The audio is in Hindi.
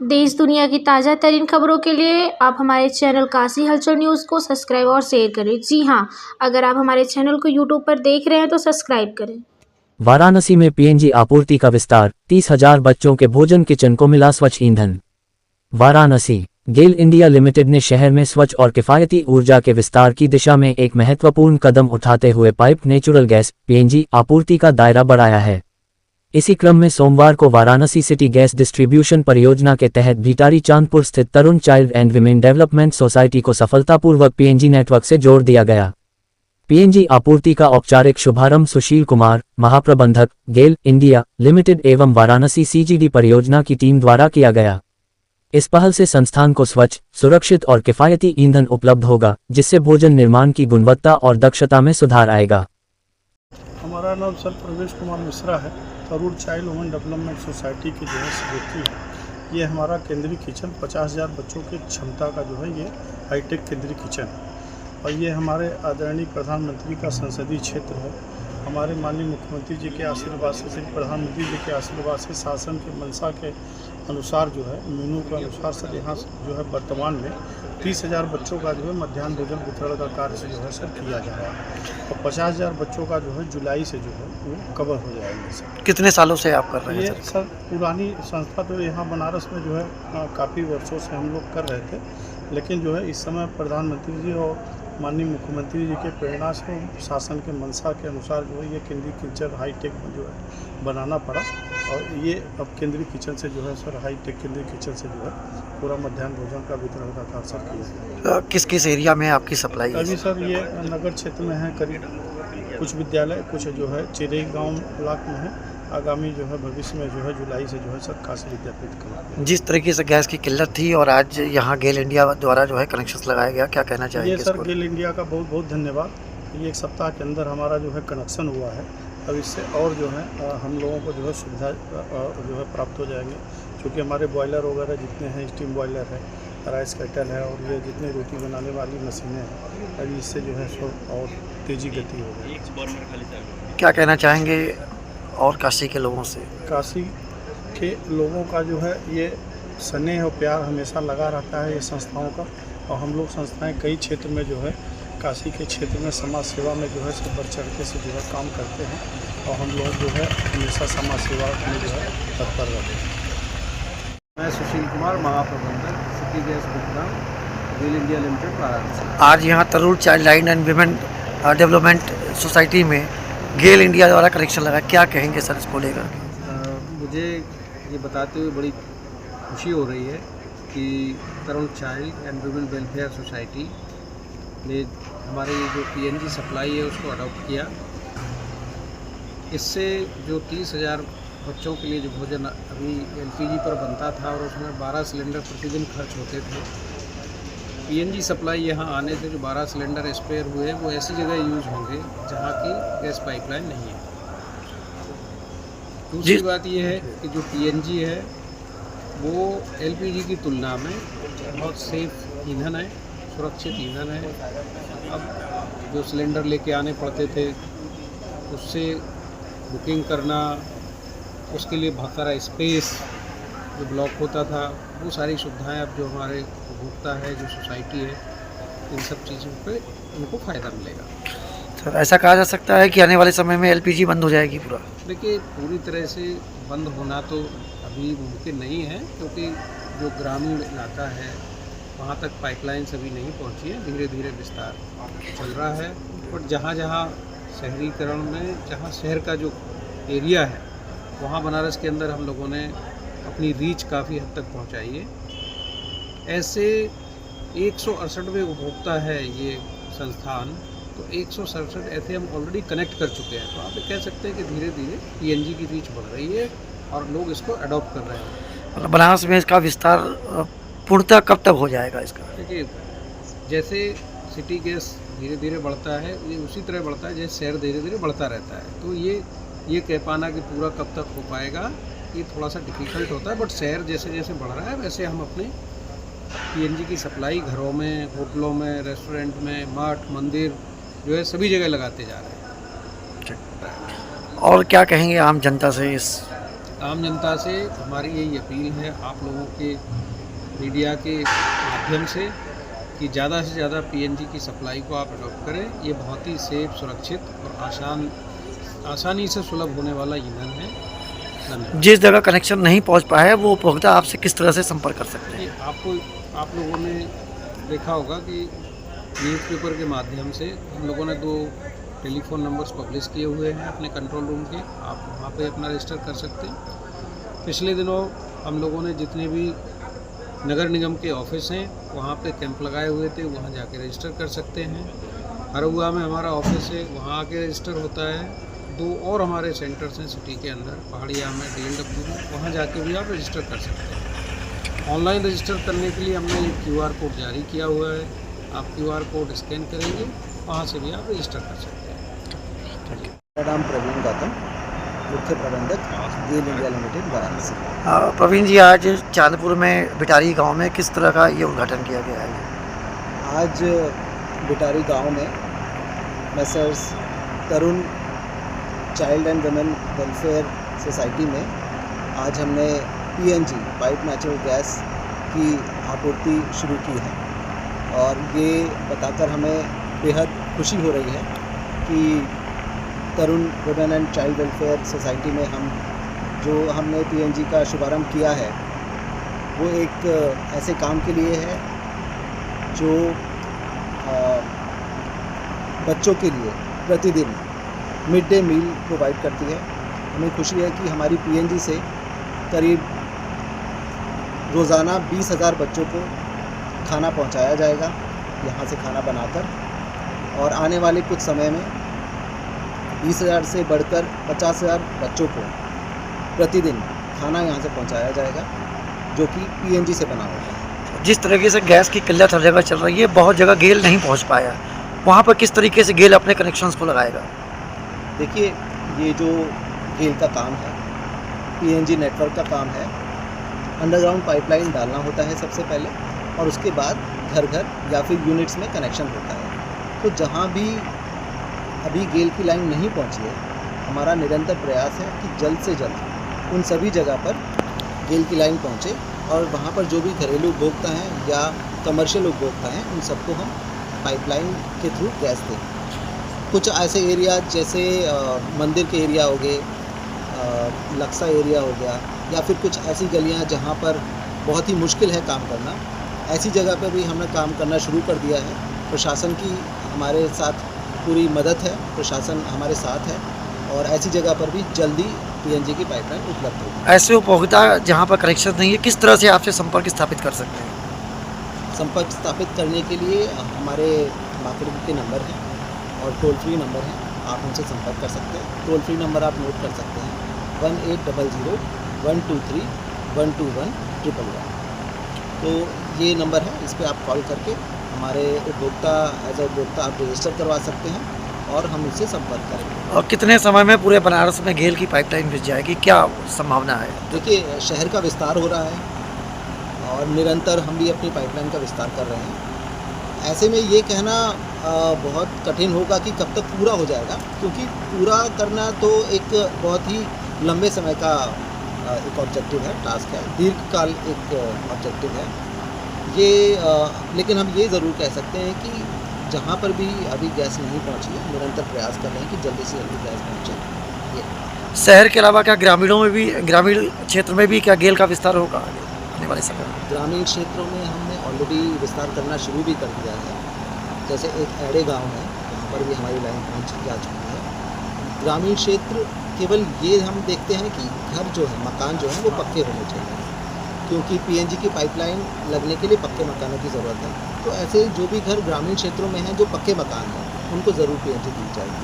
देश दुनिया की ताज़ा तरीन खबरों के लिए आप हमारे चैनल काशी हलचल न्यूज़ को सब्सक्राइब और शेयर करें। जी हाँ, अगर आप हमारे चैनल को यूट्यूब पर देख रहे हैं तो सब्सक्राइब करें। वाराणसी में पीएनजी आपूर्ति का विस्तार, 30,000 बच्चों के भोजन किचन को मिला स्वच्छ ईंधन। वाराणसी गेल इंडिया लिमिटेड ने शहर में स्वच्छ और किफायती ऊर्जा के विस्तार की दिशा में एक महत्वपूर्ण कदम उठाते हुए पाइप नेचुरल गैस पीएनजी आपूर्ति का दायरा बढ़ाया है। इसी क्रम में सोमवार को वाराणसी सिटी गैस डिस्ट्रीब्यूशन परियोजना के तहत भिटारी चांदपुर स्थित Tarun child and women development society को सफलतापूर्वक पीएनजी नेटवर्क से जोड़ दिया गया। पीएनजी आपूर्ति का औपचारिक शुभारंभ सुशील कुमार, महाप्रबंधक, गेल इंडिया लिमिटेड एवं वाराणसी सीजीडी परियोजना की टीम द्वारा किया गया। इस पहल से संस्थान को स्वच्छ, सुरक्षित और किफायती ईंधन उपलब्ध होगा, जिससे भोजन निर्माण की गुणवत्ता और दक्षता में सुधार आएगा। हमारा नाम सर प्रवेश कुमार मिश्रा है। तरुण चाइल्ड वुमेन डेवलपमेंट सोसाइटी की जो है सेक्रेटरी है। ये हमारा केंद्रीय किचन 50,000 बच्चों की क्षमता का जो है ये हाईटेक केंद्रीय किचन है और ये हमारे आदरणीय प्रधानमंत्री का संसदीय क्षेत्र है। हमारे माननीय मुख्यमंत्री जी के आशीर्वाद से, प्रधानमंत्री जी के आशीर्वाद से, शासन के मंशा के अनुसार जो है मेनू के अनुसार सर यहाँ जो है वर्तमान में 30,000 बच्चों का जो है मध्याह्न भोजन वितरण का कार्य से जो है सर किया जा रहा है और 50,000 बच्चों का जो है जुलाई से जो है वो कवर हो जाएंगे सर। कितने सालों से आप कर रहे हैं ये सर पुरानी संस्था तो यहाँ बनारस में जो है काफ़ी वर्षों से हम लोग कर रहे थे, लेकिन जो है इस समय प्रधानमंत्री जी और माननीय मुख्यमंत्री जी के प्रेरणा से शासन के मंशा के अनुसार जो है ये केंद्रीय किचन हाईटेक में जो है बनाना पड़ा और ये अब केंद्रीय किचन से जो है सर हाईटेक केंद्रीय किचन से जो है पूरा मध्याह्न भोजन का वितरण का कार्य सर किया। किस किस एरिया में आपकी सप्लाई है? अभी सर ये नगर क्षेत्र में है, करीब कुछ विद्यालय, कुछ जो है चिरई गाँव ब्लॉक में है। आगामी जो है भविष्य में जो है जुलाई से जो है सर काशी विद्यापीठ का जिस तरीके से गैस की किल्लत थी और आज यहाँ गेल इंडिया द्वारा जो है कनेक्शन लगाया गया, क्या कहना चाहेंगे? ये सर गेल इंडिया का बहुत बहुत धन्यवाद। ये एक सप्ताह के अंदर हमारा जो है कनेक्शन हुआ है। अब इससे और जो है हम लोगों को जो है सुविधा जो है प्राप्त हो जाएंगे, क्योंकि हमारे बॉयलर वगैरह जितने हैं, स्टीम बॉयलर है, राइस केटल है और ये जितने रोटी बनाने वाली मशीनें हैं, अभी इससे जो है सो और तेज़ी गति हो गई। क्या कहना चाहेंगे और काशी के लोगों से? काशी के लोगों का जो है ये स्नेह और प्यार हमेशा लगा रहता है ये संस्थाओं का, और हम लोग संस्थाएं कई क्षेत्र में जो है काशी के क्षेत्र में समाज सेवा में जो है सब बढ़ चढ़ के से जो है काम करते हैं और हम लोग जो है हमेशा समाज सेवा में जो है तत्पर रहते हैं। मैं सुशील कुमार, महाप्रबंधक, city gas programme, GAIL India limited, Varanasi. आज यहाँ Tarun child line and women development society में गेल इंडिया द्वारा कनेक्शन लगा, क्या कहेंगे सर इसको लेकर? मुझे ये बताते हुए बड़ी खुशी हो रही है कि Tarun child and women welfare society ने हमारे जो पीएनजी सप्लाई है उसको अडॉप्ट किया। इससे जो 30,000 बच्चों के लिए जो भोजन अभी एलपीजी पर बनता था और उसमें 12 सिलेंडर प्रतिदिन खर्च होते थे, पीएनजी सप्लाई यहाँ आने से जो 12 सिलेंडर स्पेयर हुए वो ऐसी जगह यूज़ होंगे जहाँ की गैस पाइपलाइन नहीं है। दूसरी बात ये है कि जो पीएनजी है वो एलपीजी की तुलना में बहुत सेफ ईंधन है, सुरक्षित ईंधन है। अब जो सिलेंडर लेके आने पड़ते थे उससे बुकिंग करना, उसके लिए बहुत सारा स्पेस जो ब्लॉक होता था, वो सारी सुविधाएं अब जो हमारे उपभोक्ता है, जो सोसाइटी है, इन सब चीज़ों पे उनको फ़ायदा मिलेगा। सर ऐसा कहा जा सकता है कि आने वाले समय में एलपीजी बंद हो जाएगी पूरा? देखिए, पूरी तरह से बंद होना तो अभी मुमकिन नहीं है, क्योंकि जो ग्रामीण इलाका है वहाँ तक पाइपलाइन्स अभी नहीं पहुँची है। धीरे धीरे विस्तार चल रहा है, बट जहाँ जहाँ शहरीकरण में, जहाँ शहर का जो एरिया है वहाँ बनारस के अंदर हम लोगों ने अपनी रीच काफ़ी हद तक पहुँचाई है। ऐसे 168वें उपभोक्ता है ये संस्थान, तो 167 ऐसे हम ऑलरेडी कनेक्ट कर चुके हैं। तो आप ये कह सकते हैं कि धीरे धीरे पीएनजी की रीच बढ़ रही है और लोग इसको अडॉप्ट कर रहे हैं। बनारस में इसका विस्तार पूर्णतः कब तक हो जाएगा इसका? देखिए, जैसे सिटी गैस धीरे धीरे बढ़ता है, ये उसी तरह बढ़ता है जैसे शहर धीरे धीरे बढ़ता रहता है। तो ये कह पाना कि पूरा कब तक हो पाएगा, ये थोड़ा सा डिफ़िकल्ट होता है, बट शहर जैसे जैसे बढ़ रहा है वैसे हम अपने पीएनजी की सप्लाई घरों में, होटलों में, रेस्टोरेंट में, मठ, मंदिर जो है सभी जगह लगाते जा रहे हैं। और क्या कहेंगे आम जनता से इस आम जनता से हमारी यही अपील है, आप लोगों के मीडिया के माध्यम से, कि ज़्यादा से ज़्यादा पीएनजी की सप्लाई को आप अडॉप्ट करें। ये बहुत ही सेफ, सुरक्षित और आसानी से सुलभ होने वाला ईंधन है। धन्यवाद। जिस जगह कनेक्शन नहीं पहुंच पाया है वो उपभोक्ता आपसे किस तरह से संपर्क कर सकते हैं? आप लोगों ने देखा होगा कि न्यूज़पेपर के माध्यम से हम लोगों ने 2 टेलीफोन नंबर्स पब्लिश किए हुए हैं अपने कंट्रोल रूम के, आप वहाँ पे अपना रजिस्टर कर सकते हैं। पिछले दिनों हम लोगों ने जितने भी नगर निगम के ऑफिस हैं वहाँ पे कैंप लगाए हुए थे, वहाँ जाके रजिस्टर कर सकते हैं। हरहुआ में हमारा ऑफिस है, वहाँ आके रजिस्टर होता है। 2 और हमारे सेंटर्स हैं सिटी के अंदर, पहाड़िया में, DLW में, वहाँ जाके भी आप रजिस्टर कर सकते हैं। ऑनलाइन रजिस्टर करने के लिए हमने एक QR कोड जारी किया हुआ है, आप QR कोड स्कैन करेंगे, वहाँ से भी आप रजिस्टर कर सकते हैं। मेरा नाम प्रवीण गौतम, मुख्य प्रबंधक गेल इंडिया लिमिटेड वाराणसी। प्रवीण जी, आज चांदपुर में बिटारी गांव में किस तरह का ये उद्घाटन किया गया है? आज बिटारी गांव में Messrs Tarun child and women welfare society में आज हमने PNG पाइप नेचुरल गैस की आपूर्ति शुरू की है, और ये बताकर हमें बेहद खुशी हो रही है कि Tarun women and child welfare society में हमने PNG का शुभारंभ किया है, वो एक ऐसे काम के लिए है जो बच्चों के लिए प्रतिदिन मिड डे मील प्रोवाइड करती है। हमें खुशी है कि हमारी PNG से करीब रोज़ाना 20,000 बच्चों को खाना पहुंचाया जाएगा यहाँ से खाना बनाकर, और आने वाले कुछ समय में 20,000 से बढ़कर 50,000 बच्चों को प्रतिदिन खाना यहाँ से पहुँचाया जाएगा जो कि PNG से बना होगा। जिस तरीके से गैस की किल्लत हर जगह चल रही है, बहुत जगह गेल नहीं पहुंच पाया, वहाँ पर किस तरीके से गेल अपने कनेक्शंस को लगाएगा? देखिए, ये जो गेल का काम है, PNG नेटवर्क का काम है। अंडरग्राउंड पाइपलाइन डालना होता है सबसे पहले, और उसके बाद घर घर या फिर यूनिट्स में कनेक्शन होता है। तो जहाँ भी अभी गेल की लाइन नहीं पहुँची है, हमारा निरंतर प्रयास है कि जल्द से जल्द उन सभी जगह पर गेल की लाइन पहुँचे, और वहाँ पर जो भी घरेलू उपभोक्ता हैं या कमर्शियल उपभोक्ता हैं, उन सबको हम पाइपलाइन के थ्रू गैस दें। कुछ ऐसे एरिया जैसे मंदिर के एरिया हो गए, लक्सा एरिया हो गया, या फिर कुछ ऐसी गलियाँ जहाँ पर बहुत ही मुश्किल है काम करना, ऐसी जगह पर भी हमने काम करना शुरू कर दिया है। प्रशासन की हमारे साथ पूरी मदद है, प्रशासन हमारे साथ है, और ऐसी जगह पर भी जल्दी PNG की पाइपलाइन उपलब्ध होगी। ऐसे उपभोक्ता जहाँ पर कनेक्शन नहीं है, किस तरह से आपसे संपर्क स्थापित कर सकते हैं? संपर्क स्थापित करने के लिए हमारे मार्केटिंग के नंबर हैं और टोल फ्री नंबर हैं, आप उनसे संपर्क कर सकते हैं। टोल फ्री नंबर आप नोट कर सकते हैं 1800 123 121 111। तो ये नंबर है, इस पर आप कॉल करके हमारे उपभोक्ता एज ए उपभोक्ता आप रजिस्टर करवा सकते हैं, और हम उससे संपर्क करेंगे। और कितने समय में पूरे बनारस में गेल की पाइपलाइन बिछ जाएगी, क्या संभावना है? देखिए, शहर का विस्तार हो रहा है, और निरंतर हम भी अपनी पाइपलाइन का विस्तार कर रहे हैं। ऐसे में ये कहना बहुत कठिन होगा कि कब तक पूरा हो जाएगा, क्योंकि पूरा करना तो एक बहुत ही लंबे समय का एक ऑब्जेक्टिव है, टास्क है, दीर्घकाल एक ऑब्जेक्टिव है ये। लेकिन हम ये ज़रूर कह सकते हैं कि जहाँ पर भी अभी गैस नहीं पहुँची है, निरंतर प्रयास कर रहे हैं कि जल्दी से जल्दी गैस पहुँचे। ये शहर के अलावा क्या ग्रामीणों में भी, ग्रामीण क्षेत्र में भी क्या गेल का विस्तार होगा आने वाले समय में? ग्रामीण क्षेत्रों में हमने ऑलरेडी विस्तार करना शुरू भी कर दिया है। जैसे एक एड़े गांव है, वहाँ पर भी हमारी लाइन पहुँच जा चुकी है। ग्रामीण क्षेत्र केवल ये हम देखते हैं कि घर जो है, मकान जो है वो पक्के होने चाहिए, क्योंकि PNG की पाइपलाइन लगने के लिए पक्के मकानों की ज़रूरत है। तो ऐसे जो भी घर ग्रामीण क्षेत्रों में हैं जो पक्के मकान हैं, उनको ज़रूर PNG दी जाएगी।